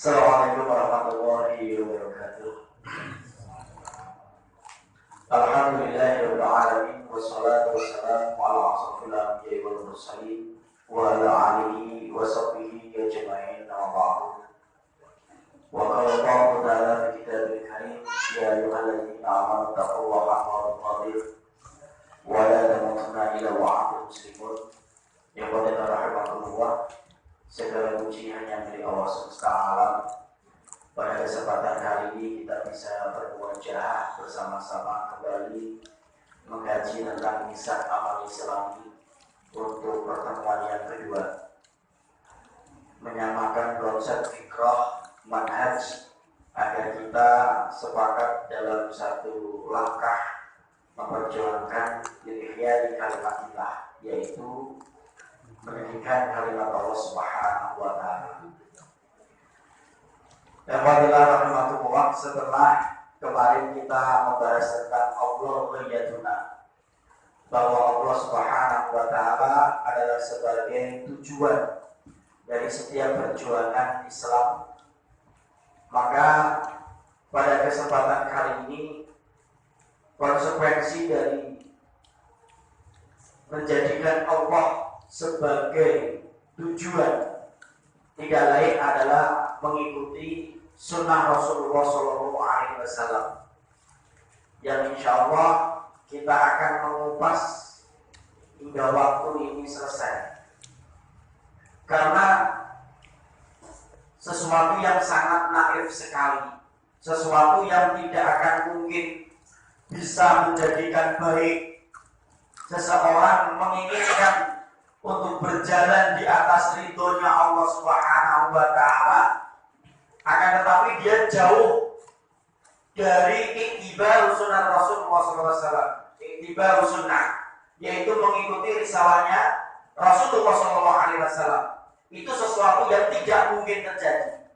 Assalamualaikum warahmatullahi wabarakatuh. Alhamdulillahirabbil alamin wassalatu wassalamu ala asyrofil anbiya'i wal mursalin wa ala alihi wa sahbihi ajma'in wa ba'du. Wa qala Allahu ta'ala fi kitabil karim ya ayyuhalladzina amanu taqullaha haqqa tuqatih wa la tamutunna illa wa antum muslimun. Ya rahmatullah. Segala puji hanya milik Allah semesta alam. Pada kesempatan kali ini kita bisa bermuajah bersama-sama kembali mengkaji tentang kisah amal Islami untuk pertemuan yang kedua, menyamakan konsep fikrah manhaj agar kita sepakat dalam satu langkah memperjuangkan ihya di kalimatillah, yaitu meninggikan kalimat Allah Subhanahu wa ta'ala. Dan wadilah rahmatullah, setelah kemarin kita membahas tentang Allah Riyaduna, bahwa Allah Subhanahu wa ta'ala adalah sebagai tujuan dari setiap perjuangan Islam, maka pada kesempatan kali ini konsekuensi dari menjadikan Allah sebagai tujuan tidak lain adalah mengikuti sunnah Rasulullah SAW, yang insya Allah kita akan mengupas hingga waktu ini selesai, karena sesuatu yang sangat naif sekali, sesuatu yang tidak akan mungkin bisa menjadikan baik seseorang menginginkan untuk berjalan di atas ridhonya Allah Subhanahu wa ta'ala, akan tetapi dia jauh dari iktibar sunnah Rasulullah SAW. Iktibar sunnah, yaitu mengikuti risalahnya Rasulullah SAW. Itu sesuatu yang tidak mungkin terjadi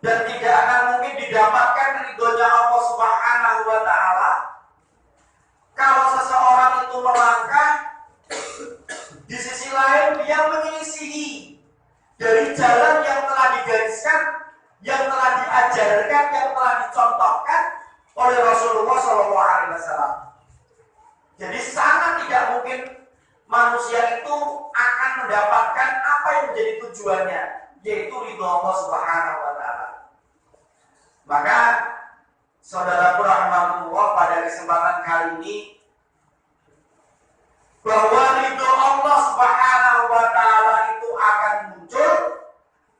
dan tidak akan mungkin didapatkan ridhonya Allah Subhanahu wa ta'ala kalau seseorang itu melangkah di sisi lain dia menyelisihi dari jalan yang telah digariskan, yang telah diajarkan, yang telah dicontohkan oleh Rasulullah SAW. Jadi sangat tidak mungkin manusia itu akan mendapatkan apa yang menjadi tujuannya, yaitu ridho Allah Subhanahu wa ta'ala. Maka saudaraku rahmatullah, pada kesempatan kali ini, bahwa ridho Allah Subhanahu wa ta'ala itu akan muncul,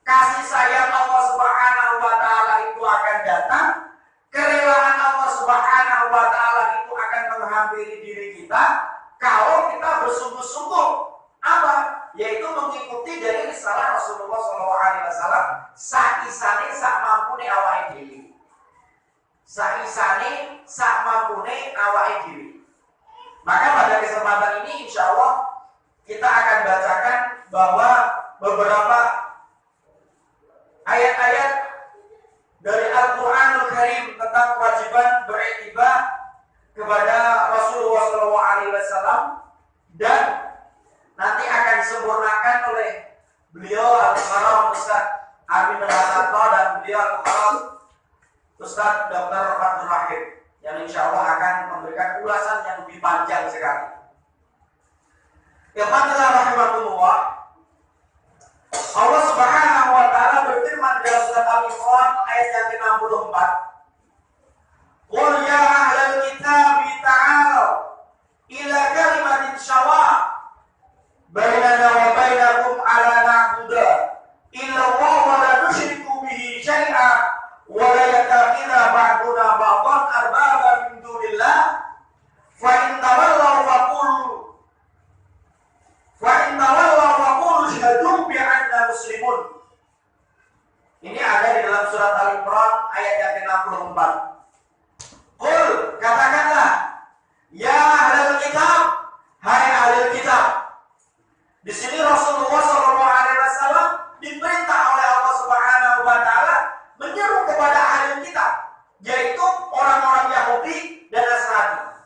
kasih sayang Allah Subhanahu wa ta'ala itu akan datang, kerelaan Allah Subhanahu wa ta'ala itu akan menghampiri diri kita kalau kita bersungguh-sungguh apa? Yaitu mengikuti dari risalah Rasulullah SAW. Saisane sak mampune awake dhewe. Saisane sak mampune awake dhewe. Maka pada kesempatan ini insya Allah kita akan bacakan bahwa beberapa ayat-ayat dari Al-Quranul Karim tentang kewajiban beriktibar kepada Rasulullah SAW, dan nanti akan disempurnakan oleh beliau Al-Mukarram Ustaz Amin Al-Hasanto dan beliau Al-Mukarram Ustaz Dr. Abdul Rahim, yang insya Allah akan memberikan ulasan yang lebih panjang sekali. Ikhwanilah rahimahumullah, Allah Subhanahu wa ta'ala berfirman dalam surat Al-Imran ayat yang ke-64, Qul ya ahlal kitabi ta'alu ila kalimatin syawa' bainana wa bainakum ala na'budu illa Allah wa la nusyriku bihi syai'a wa la yattakhidha ba'duna ba'dan arbaba min dunillah fa in tawallaw faqulu syahadu bi anna muslimun. Ini ada di dalam surat Al-Imran ayat yang ke-64. Qul, katakanlah, ya ahlul kitab, hai ahlul kitab. Di sini Rasulullah SAW diperintah oleh Allah Subhanahu wa ta'ala menyeru kepada ahlul kitab, yaitu orang-orang Yahudi dan Nasrani.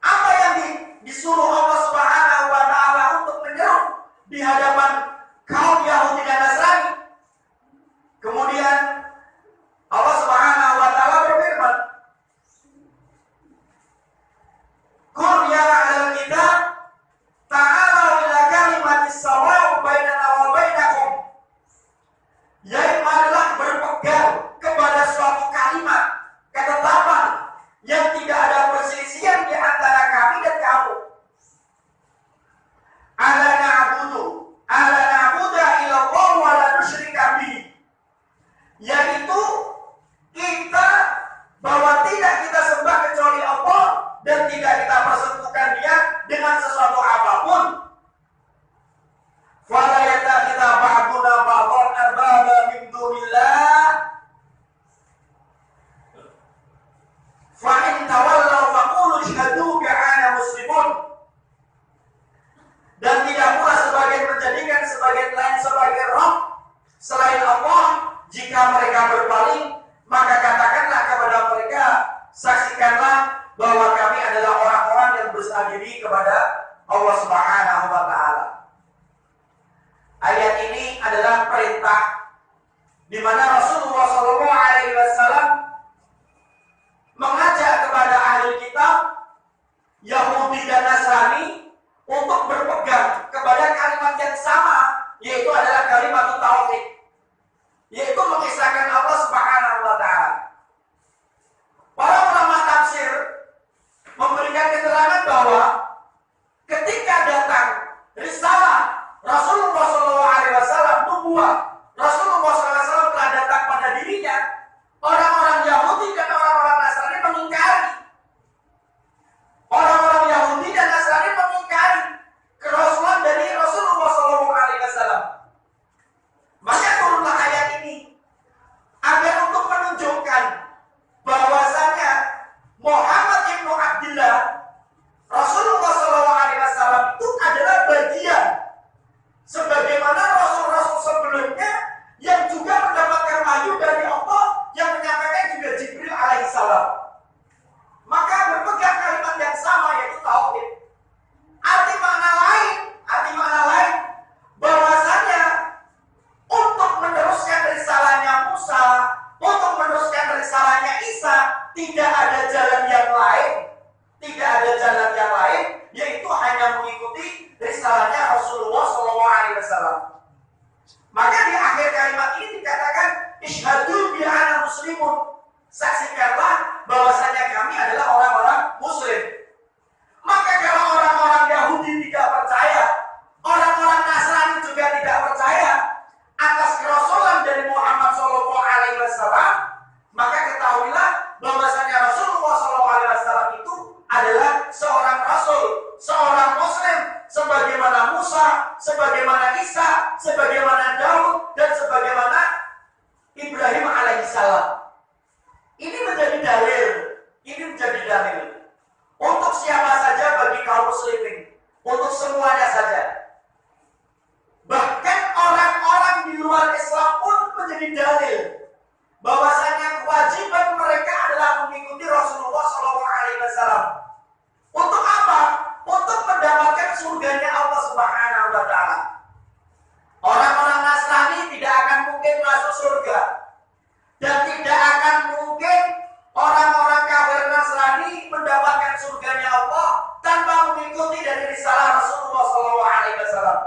Apa yang disuruh Allah Subhanahu wa ta'ala untuk menyeru di hadapan kaum Yahudi dan Nasrani? persekutukan dia dengan sesuatu apapun. Fala yattakhidha ba'duna ba'dhan arbaba min dunillah. Fa in tawallaw faqulu ashhadu bi'anna muslimun. Dan tidak pula sebagian menjadikan sebagian lain sebagai roh selain Allah. Jika mereka berpaling, maka katakanlah kepada mereka, saksikanlah bahwa kami adalah orang-orang yang berserah diri kepada Allah Subhanahu wa Ta'ala. Ayat ini adalah perintah di mana Rasulullah SAW mengajak kepada ahli kitab Yahudi dan Nasrani untuk berpegang kepada kalimat yang sama, yaitu adalah kalimat tauhid, yaitu mengisahkan Allah Subhanahu wa Ta'ala. Para ulama tafsir memberikan keterangan bahwa ketika datang risalah Rasulullah SAW, nubuah Rasulullah SAW telah datang pada dirinya, orang-orang Yahudi dan orang-orang Nasrani mengingkari. Orang-orang Yahudi dan Nasrani mengingkari kerasulan dari Rasulullah SAW. Maka turunlah ayat ini agar untuk menunjukkan bahwasanya Muhammad ibnu Abdillah, Rasulullah SAW itu adalah bagian sebagaimana rasul-rasul sebelumnya yang juga mendapatkan wahyu dari Allah yang menyampaikan juga Jibril alaihissalam. Maka berpegang kalimat yang sama, yaitu tauhid. Arti makna lain bahwasanya untuk meneruskan risalahnya Musa, untuk meneruskan risalahnya Isa, tidak ada jalan yang lain, yaitu hanya mengikuti risalahnya Rasulullah SAW. Maka di akhir kalimat ini dikatakan, Ishhadu bi'ana muslimun. Saksikanlah bahwasanya kami adalah orang-orang muslim. Maka kalau orang-orang Yahudi tidak percaya, orang-orang Nasrani juga tidak percaya atas kerasulan dari Muhammad SAW, maka ketahuilah bahwasanya Rasulullah SAW itu adalah seorang rasul, seorang muslim, sebagaimana Musa, sebagaimana Isa, sebagaimana Daud, dan sebagaimana Ibrahim alaihissalam. Ini menjadi dalil untuk siapa saja bagi kaum muslimin, untuk semuanya saja. Bahkan orang-orang di luar Islam pun menjadi dalil bahwasanya kewajiban mereka adalah mengikuti Rasulullah SAW. Untuk apa? Untuk mendapatkan surganya Allah Subhanahu wa Ta'ala. Orang-orang Nasrani tidak akan mungkin masuk surga, dan tidak akan mungkin orang-orang kafir Nasrani mendapatkan surganya Allah tanpa mengikuti dari risalah Rasulullah SAW.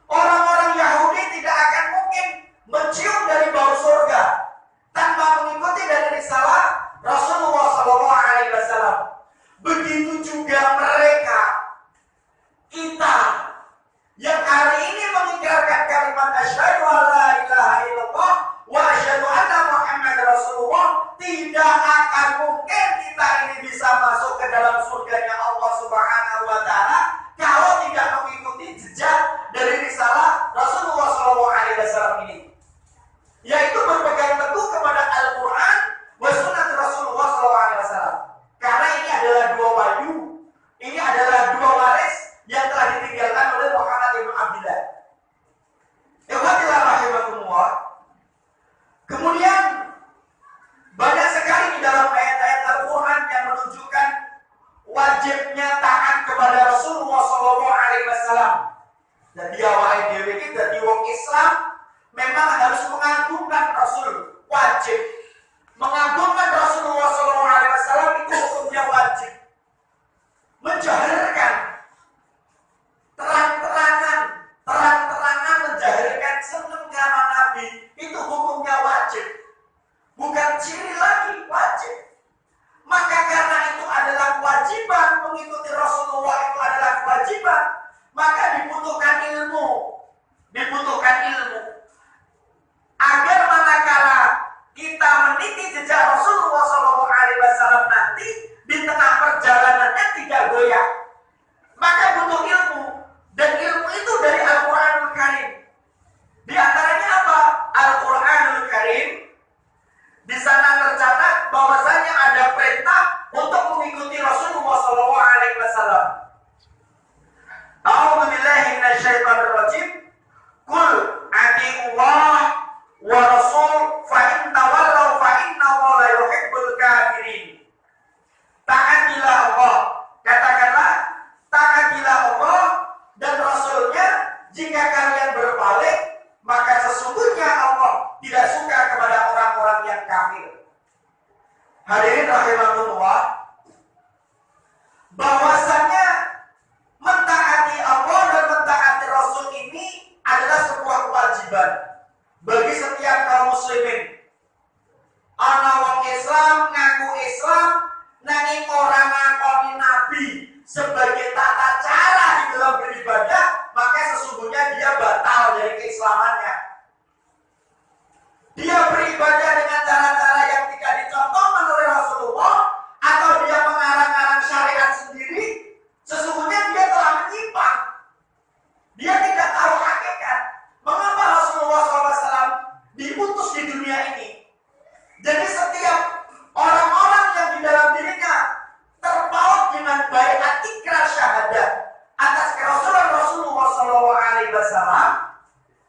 Orang-orang Yahudi tidak akan mungkin mencium dari bau surga tanpa mengikuti dari risalah Rasulullah SAW. Begitu juga mereka, kita yang hari ini mengingkarkan kalimat asyhadu an la ilaha illallah wa asyhadu anna Muhammad Rasulullah, tidak akan mungkin kita ini bisa masuk ke dalam surganya Allah Subhanahu wa Ta'ala kalau tidak mengikuti jejak dari risalah Rasulullah SAW ini, yaitu berpegang teguh kepada Al-Quran wa sunnah Rasulullah SAW. Karena ini adalah dua wahyu, ini adalah dua waris yang telah ditinggalkan oleh Muhammad ibnu Abdillah. Rahimahumullah. Kemudian banyak sekali di dalam ayat-ayat Al-Quran yang menunjukkan wajibnya taat kepada Rasulullah SAW. Dan dia wahai dewi kita di wong Islam memang harus mengagungkan Rasul, wajib. Mengagungkan Rasulullah SAW itu hukumnya wajib. Menjaharkan terang-terangan menjaharkan senang karena Nabi itu hukumnya wajib. Bukan ciri lagi, wajib. Maka karena itu adalah kewajiban, mengikuti Rasulullah itu adalah kewajiban, maka dibutuhkan ilmu. Agar manakala kita meniti jejak Rasulullah SAW nanti di tengah minasyaitonir rajim. Qul atiiullah wa rasul fa in tawallaw fa innallaha la yuhibbul kafirin. Taatilah Allah, katakanlah taatilah Allah dan Rasulnya. Jika kalian berpaling, maka sesungguhnya Allah tidak suka kepada orang-orang yang kafir. Hadirin rahimakumullah, bahwasanya mentaati Allah dan mentaati Rasul ini adalah sebuah kewajiban bagi setiap kaum muslimin. Ana wong Islam ngaku Islam nanging ora ngakoni Nabi sebagai tata cara di dalam beribadah, maka sesungguhnya dia batal dari keislamannya. Dia beribadah dengan cara-cara yang tidak dicontohkan oleh Rasulullah, atau dia mengarang-arang syariat sendiri, sesungguhnya dia telah menyimpang. Dia tidak tahu hakikat mengapa Rasulullah SAW diutus di dunia ini. Jadi setiap orang-orang yang di dalam dirinya terpaut dengan baiat ikrar syahadat atas kerasulan Rasulullah SAW,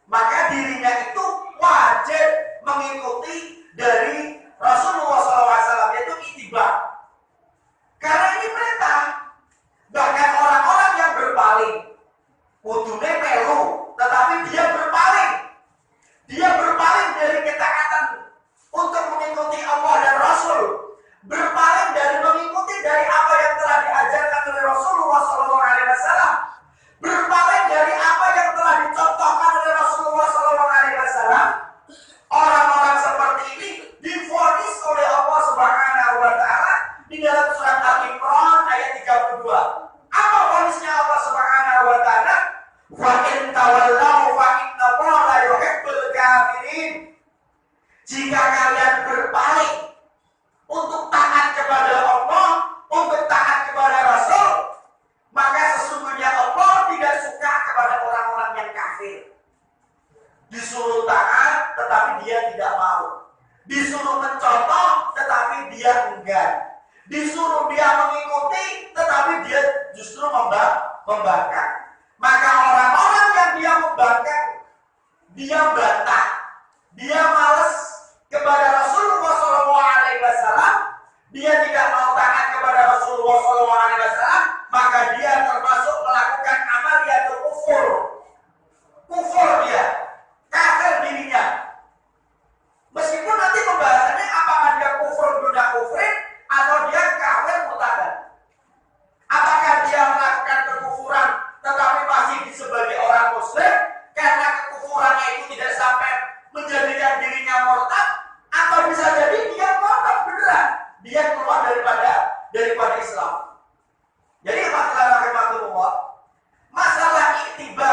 maka dirinya itu wajib mengikuti dari Rasulullah SAW, yaitu ittiba. Karena ini perintah. Bahkan orang-orang yang berpaling, kudune melu, tetapi dia berpaling. Dia berpaling dari ketaatan untuk mengikuti Allah dan Rasul, berpaling dari mengikuti dari apa yang telah diajarkan oleh Rasulullah SAW, berpaling dari apa yang telah dicontohkan oleh Rasulullah SAW. Orang-orang seperti ini divonis oleh Allah Subhanahu wa Ta'ala di dalam surat Al-Imran ayat 32. Apa vonisnya Allah Subhanahu wa Ta'ala? Wa in tawallaw fa innallaha la yuhibbul kafirin. Jika kalian berpaling untuk taat kepada Allah, untuk taat kepada Rasul, maka sesungguhnya Allah tidak suka kepada orang-orang yang kafir. Disuruh taat, tetapi dia tidak mau. Disuruh mencontoh, tetapi dia enggan. Disuruh dia mengikuti, tetapi dia justru membangkang. Maka orang-orang yang dia membangkang, dia bantah, dia malas kepada Rasulullah SAW, dia tidak mau taat kepada Rasulullah SAW, maka dia termasuk melakukan amaliyatul kufur. Kufur dia, kafir dirinya. Meskipun nanti pembahasannya apakah dia kufur dunia kufrin atau dia kafir murtad. Apakah dia melakukan kekufuran tetapi masih sebagai orang muslim karena kekufurannya itu tidak sampai menjadikan dirinya murtad, atau bisa jadi dia murtad beneran, dia keluar daripada Islam. Jadi rahimahullah, masalah ittiba,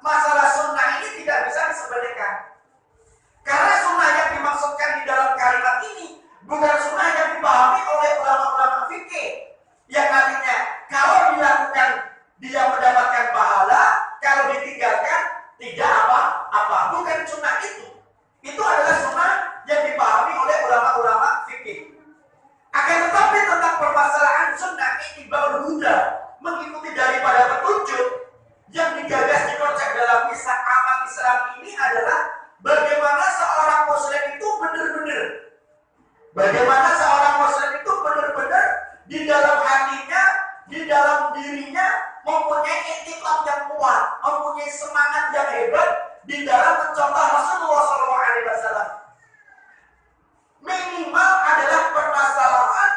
masalah sunnah ini tidak bisa disepelekan. Karena sunnah yang dimaksudkan di dalam kalimat ini bukan sunnah yang dipahami oleh ulama-ulama fikih, yang artinya kalau dilakukan dia mendapatkan pahala, kalau ditinggalkan tidak apa-apa. Bukan sunnah itu. Itu adalah sunnah yang dipahami oleh ulama-ulama fikih. Akan tetapi tentang permasalahan sunnah ittibaul huda, mengikuti daripada petunjuk yang digagas dikonsep dalam amal Islam ini adalah bagaimana seorang muslim itu benar-benar, bagaimana seorang muslim itu benar-benar di dalam hatinya, di dalam dirinya mempunyai etikot yang kuat, mempunyai semangat yang hebat di dalam mencontoh Rasulullah SAW. Minimal adalah permasalahan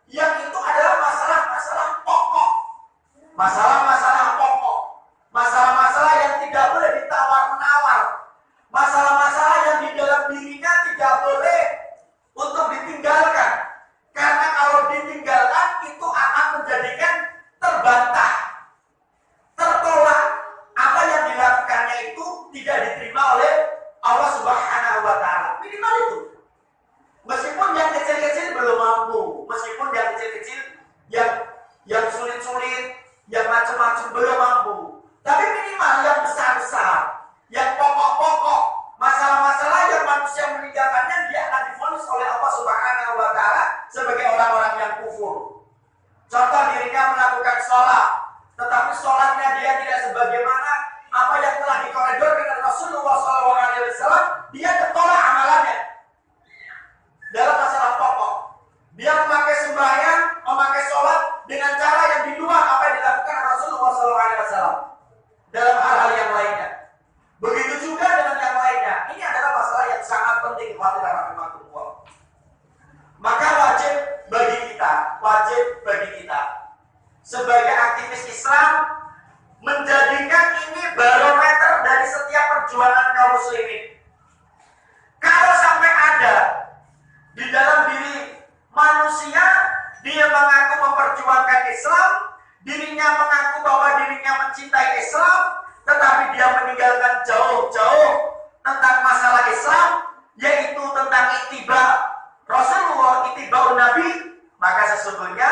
yang itu adalah masalah-masalah pokok, masalah-masalah pokok, masalah-masalah yang tidak boleh ditawar-menawar, masalah-masalah yang di dalam dirinya tidak boleh untuk ditinggalkan. Karena kalau ditinggalkan itu akan menjadikan terbantah, tertolak. Apa yang dilakukannya itu tidak diterima oleh Allah Subhanahu wa Ta'ala. Minimal itu. Meskipun yang kecil-kecil belum mampu, meskipun yang kecil-kecil yang sulit-sulit, yang macam-macam belum mampu, tapi minimal yang besar-besar, yang pokok-pokok, masalah-masalah yang manusia meninggalkannya, dia akan divonis oleh Allah Subhanahu wa Ta'ala sebagai orang-orang yang kufur. Contoh, dirinya melakukan sholat, tetapi sholatnya dia tidak sebagaimana apa yang telah dikoridorkan oleh Rasulullah SAW, dia ketolak amalannya dalam masalah pokok. Dia memakai sembahyang, memakai sholat dengan cara yang di luar apa yang dilakukan Rasulullah SAW dalam hal-hal yang lainnya. Begitu juga dengan yang lainnya. Ini adalah masalah yang sangat penting rahimahullah. Maka wajib bagi kita sebagai aktivis Islam menjadikan ini barometer dari setiap perjuangan kaum muslimin. Kalau sampai ada di dalam diri manusia, dia mengaku memperjuangkan Islam, dirinya mengaku bahwa dirinya mencintai Islam, tetapi dia meninggalkan jauh-jauh tentang masalah Islam, yaitu tentang ittiba Rasulullah, ittiba Nabi, maka sesungguhnya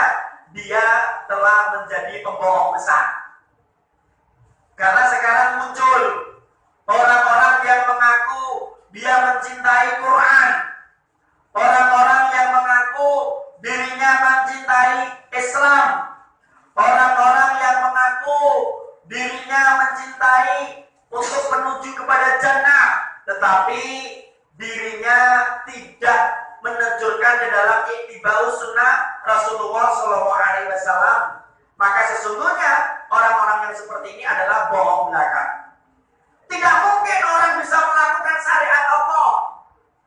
dia telah menjadi pembohong besar. Karena sekarang muncul orang-orang yang mengaku dia mencintai Quran, orang-orang yang mengaku dirinya mencintai Islam, orang-orang yang mengaku dirinya mencintai untuk menuju kepada jannah, tetapi dirinya tidak menerjunkan di dalam ittiba'u sunnah Rasulullah SAW. Maka sesungguhnya orang-orang yang seperti ini adalah bohong belaka. Tidak mungkin orang bisa melakukan syariat Allah,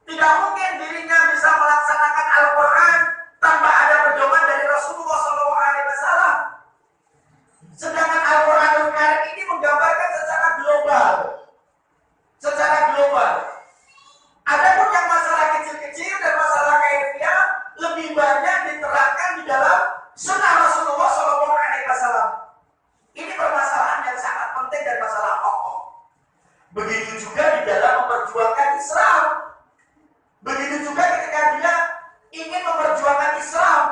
tidak mungkin dirinya bisa melaksanakan Al-Quran tanpa ada pedoman dari Rasulullah SAW. Sedangkan Al-Quranul Karim ini menggambarkan secara global. Adapun yang masalah kecil-kecil dan masalah kaifiah lebih banyak diterangkan di dalam sunnah Rasulullah SAW. Ini permasalahan yang sangat penting dan masalah pokok. Begitu juga di dalam memperjuangkan Islam. Begitu juga ketika dia ingin memperjuangkan Islam.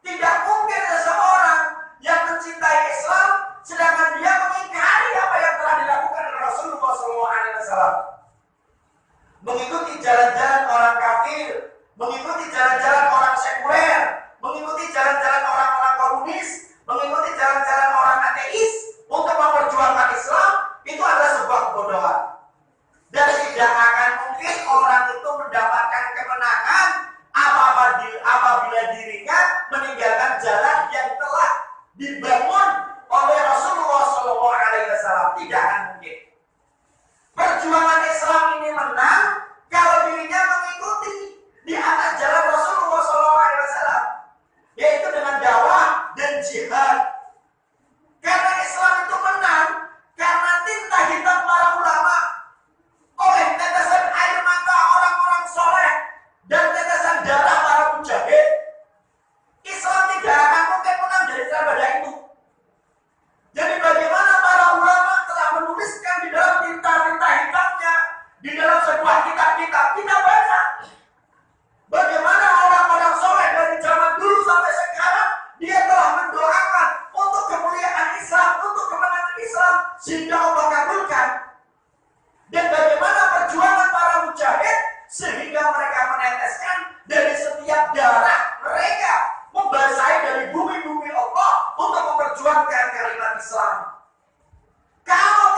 Tidak mungkin seseorang yang mencintai Islam sedangkan dia mengingkari apa yang telah dilakukan oleh Rasulullah SAW. Mengikuti jalan-jalan orang kafir, mengikuti jalan-jalan orang sekuler, mengikuti jalan-jalan orang-orang komunis, mengikuti jalan-jalan orang ateis untuk memperjuangkan Islam, itu adalah sebuah kebodohan. Dan tidak akan mungkin orang itu mendapatkan kemenangan apabila dirinya meninggalkan jalan yang telah dibangun oleh Rasulullah SAW. Tidak akan mungkin. Perjuangan Islam ini menang kalau dirinya mengikuti di atas jalan Rasulullah SAW, yaitu dengan dakwah dan jihad. Karena Islam itu menang karena tinta hitam para ulama, oleh tetesan air mata orang-orang soleh dan tetesan darah para mujahid. Islam tidak akan mungkin menang dari daripada itu. Jadi bagaimana para ulama telah menuliskan di dalam tinta-tinta hitamnya, di dalam sebuah kitab-kitab, kita baca bagaimana orang-orang soleh dari zaman dulu sampai sekarang dia telah mendoakan untuk kemuliaan Islam, untuk kemenangan Islam, sehingga Allah kabulkan. Dan bagaimana perjuangan para mujahid sehingga mereka meneteskan dari setiap darah mereka, membasahi dari bumi-bumi Allah untuk memperjuangkan kalimat Islam. Kalau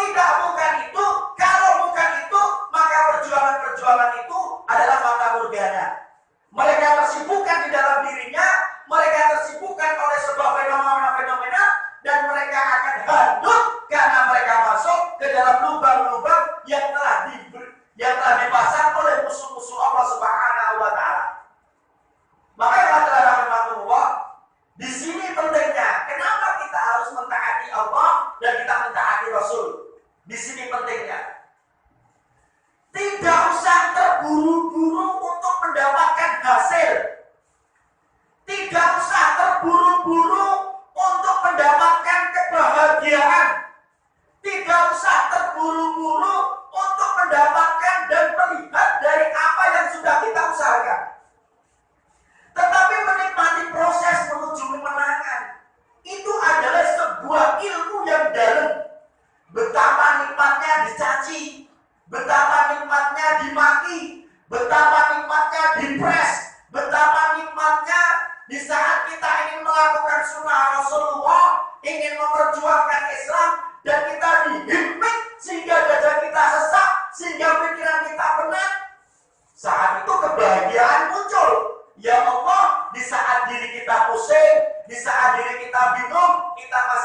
bukan itu, maka perjuangan itu adalah fata morgana. Mereka tersibukkan di dalam dirinya, mereka tersibukkan oleh sebuah fenomena-fenomena, dan mereka akan hancur karena mereka masuk ke dalam lubang-lubang yang telah dipasang oleh musuh-musuh Allah Subhanahu wa Ta'ala. Makanya rahimahullah, di sini pentingnya kenapa kita harus mentaati Allah dan kita mentaati Rasul. Di sini pentingnya. Tidak usah terburu-buru untuk mendapatkan hasil. Tidak usah terburu-buru untuk mendapatkan kebahagiaan. Tidak usah terburu-buru untuk mendapatkan dan melihat dari apa yang sudah kita usahakan. Tetapi menikmati proses menuju kemenangan itu adalah sebuah ilmu yang dalam. Betapa nikmatnya dicari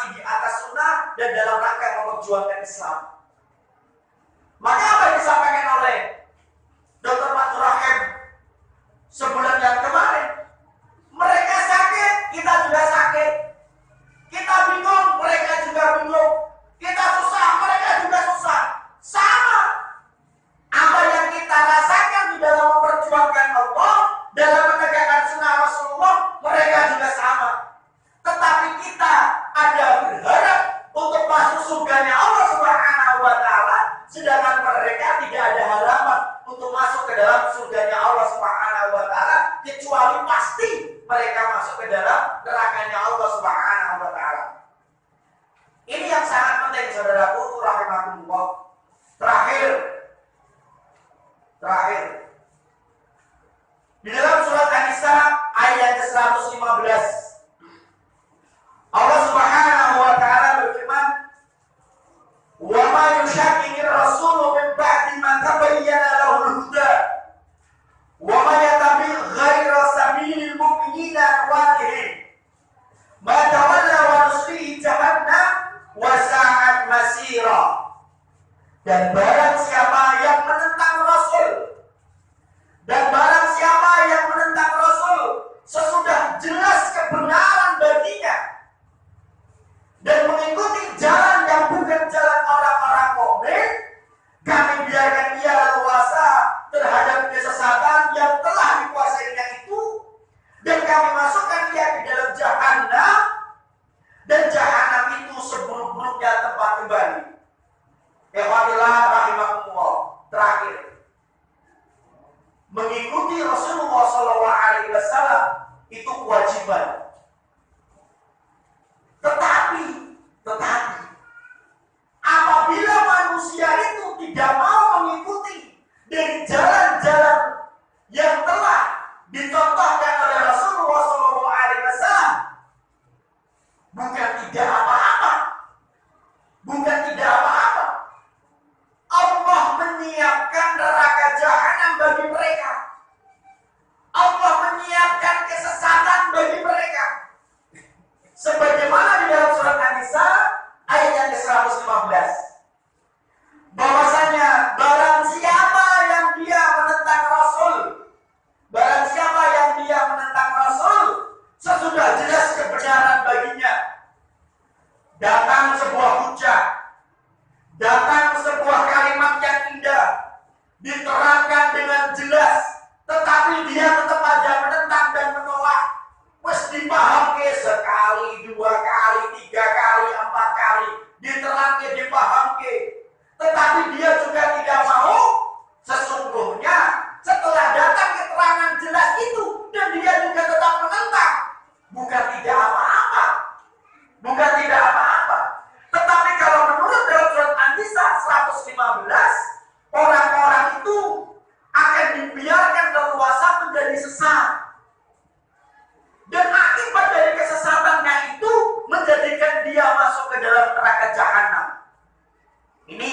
masih di atas sunnah dan dalam rangka memperjuangkan Islam. Maka apa yang disampaikan oleh Dr. Fathur Rahim sebulan yang kemarin? Mereka sakit, kita juga sakit. Kita bingung, mereka juga bingung. Kita susah, mereka juga susah. Sama. Apa yang kita rasakan di dalam memperjuangkan Allah, dalam menegakkan sunnah Rasulullah, mereka juga sama. Tetapi kita ada berharap untuk masuk surganya Allah Subhanahu wa Ta'ala, sedangkan mereka tidak ada harapan untuk masuk ke dalam surganya Allah Subhanahu wa Ta'ala, kecuali pasti mereka masuk ke dalam nerakanya Allah Subhanahu wa Ta'ala. Ini yang sangat penting, saudaraku rahimakumullah. Terakhir di dalam surat An-Nisa ayat ke-115, Allah Subhanahu wa Ta'ala berfirman, "Wa ma yushaqiqir rasulu min ba'di ma tabayyana lahul huda wa ma yattabi' ghaira sabilil mu'minina nuwallihi ma tawalla wa nuslihi jahannam wa sa'at masira." Dan barang siapa yang menentang Rasul, sesudah jelas kebenaran baginya dan mengikuti jalan yang bukan jalan orang-orang mukmin, kami biarkan ia leluasa terhadap kesesatan yang telah dikuasainya itu, dan kami masukkan ia ke dalam Jahannam, dan Jahannam itu seburuk-buruknya tempat kembali. Ikhwanillah rahimakumullah. Terakhir, mengikuti Rasulullah SAW itu kewajiban. Tetapi apabila manusia itu tidak mau mengikuti dari jalan-jalan yang telah dicontohkan oleh Rasulullah SAW, bukan tidak apa-apa. Allah menyiapkan neraka Jahannam bagi mereka. Allah menyiapkan kesesatan bagi mereka. Sebagaimana di dalam surat An-Nisa ayat yang ke-115. Bahwasanya barang siapa yang dia menentang Rasul, sesudah jelas kebenaran baginya, datang sebuah hujah, datang sebuah kalimat yang indah, diterangkan dengan jelas, tetapi dia tetap aja menentang dan menolak. Wes dipaham ke sekali, 2 kali, 3 kali, 4 kali, diterang ke, dipaham ke, tetapi dia juga tidak mau. Sesungguhnya setelah datang keterangan jelas itu dan dia juga tetap menentang, bukan tidak apa-apa. Tetapi kalau menurut dalam surat An-Nisa 115, orang-orang itu akan dibiarkan leluasa menjadi sesat. Dan akibat dari kesesatannya itu menjadikan dia masuk ke dalam neraka Jahannam. Ini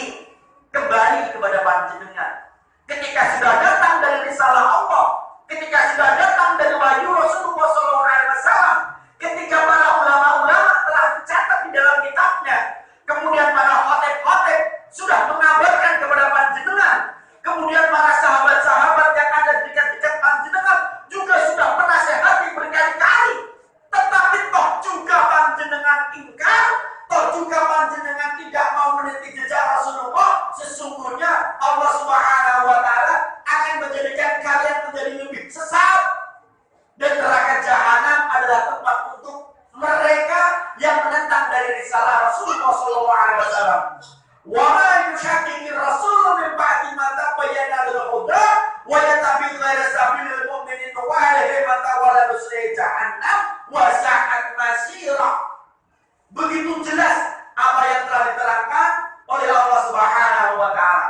kembali kepada panjenengan. Ketika sudah datang dari risalah Allah, ketika sudah datang dari wahyu Rasulullah SAW, ketika para ulama-ulama telah mencatat di dalam kitabnya, kemudian para khotib-khotib sudah mengabarkan kepada panjenengan, kemudian para sahabat-sahabat yang ada di dekat-dekat panjenengan juga sudah menasehati berkali-kali, tetapi toh juga panjenengan ingkar, toh juga panjenengan tidak mau meniti jejak Rasulullah. Sesungguhnya Allah Subhanahu wa Ta'ala akan menjadikan kalian menjadi lebih sesat, dan neraka Jahannam adalah tempat untuk mereka yang menentang dari risalah Rasulullah SAW. Wa ma yushaqiqir rasul min ba'di ma tabayyana lahul huda wa yattabi' ghayra sabilil mu'minin nuwallihi ma tawalla nuslihi jahannam wa sa'at masira. Begitu jelas apa yang telah diterangkan oleh Allah Subhanahu wa Ta'ala.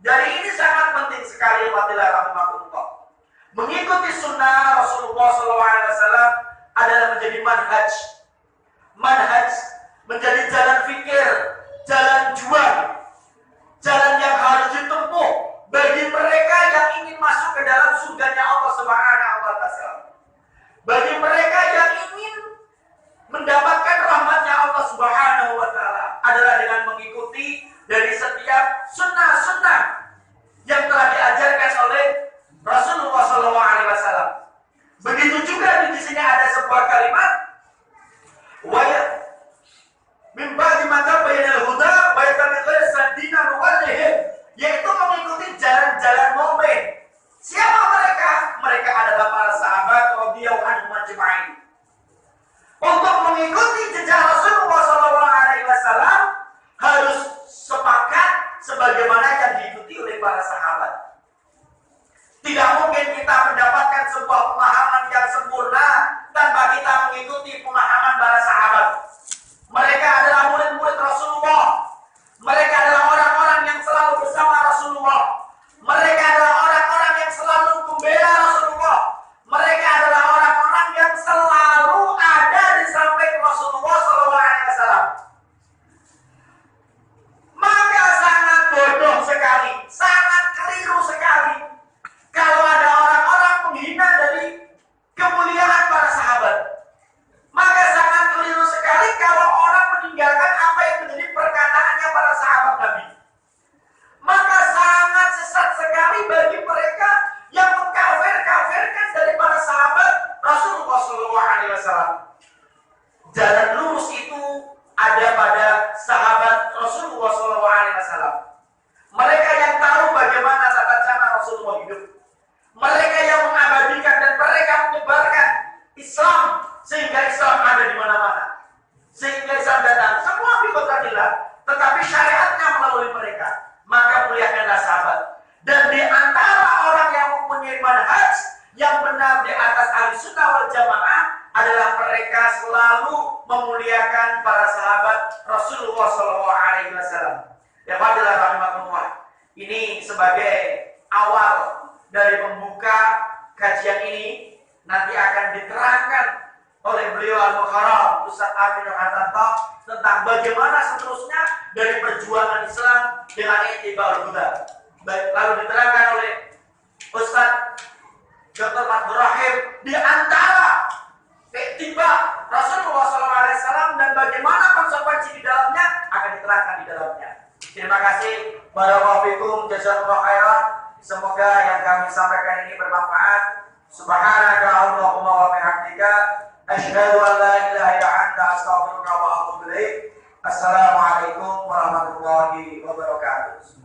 Dari ini sangat penting sekali rahimahullah. Mengikuti sunnah Rasulullah SAW adalah menjadi manhaj, menjadi jalan fikir, jalan juang, jalan yang harus ditempuh bagi mereka yang ingin masuk ke dalam surganya Allah Subhanahu wa Ta'ala. Bagi mereka yang ingin mendapatkan rahmatnya Allah Subhanahu adalah dengan mengikuti dari setiap sunnah-sunnah yang telah diajarkan oleh Rasulullah SAW. Begitu juga di sini ada sebuah kalimat, wa min ba'di ma tabayyana al-huda wa yattabi'u sabila nuwallihim, yaitu mengikuti jalan-jalan mukmin. Siapa mereka? Mereka adalah para sahabat radhiyallahu anhum ajma'in. Untuk mengikuti jejak Rasulullah SAW harus sepakat sebagaimana yang diikuti oleh para sahabat. Tidak mungkin kita mendapatkan sebuah pemahaman yang sempurna tanpa kita mengikuti pemahaman para sahabat. Mereka adalah murid-murid Rasulullah. Mereka adalah orang-orang yang selalu bersama Rasulullah. Mereka adalah orang-orang yang selalu membela Rasulullah. Mereka adalah orang-orang yang selalu ada di samping Rasulullah SAW. Maka sangat bodoh sekali, sangat keliru sekali kalau ada orang-orang menghina dari kemuliaan para sahabat. Maka sangat keliru sekali kalau orang meninggalkan apa yang menjadi perkataannya para sahabat Nabi. Maka sangat sesat sekali bagi mereka yang mengkafir-kafirkan dari para sahabat Rasulullah SAW. Jalan lurus itu ada pada sahabat Rasulullah SAW. Mereka yang tahu bagaimana tata cara Rasulullah hidup. Mereka yang mengabadikan dan mereka menyebarkan Islam sehingga Islam ada di mana-mana. Sehingga Islam datang semua biqadrillah, tetapi syariatnya melalui mereka. Maka muliakanlah sahabat. Dan di antara orang yang mempunyai manhaj yang benar di atas Ahlussunnah wal Jamaah adalah mereka selalu memuliakan para sahabat Rasulullah SAW. Ya fadilah rahimakumullah. Ini sebagai awal dari pembuka kajian ini, nanti akan diterangkan oleh beliau Al-Mukarram Ustaz Amin Al-Hatta tentang bagaimana seterusnya dari perjuangan Islam dengan ittiba'ul huda. Lalu diterangkan oleh Ustaz Dr. Abdul Rahim di antara ittiba Rasulullah SAW dan bagaimana konsekuensi di dalamnya akan diterangkan di dalamnya. Terima kasih. Barakallahu fikum, jazakumullah khairan. Semoga yang kami sampaikan ini bermanfaat. Subhanaka Allahumma wa bihamdika asyhadu an la ilaha illa anta astaghfiruka wa atubu ilaik. Assalamualaikum warahmatullahi wabarakatuh.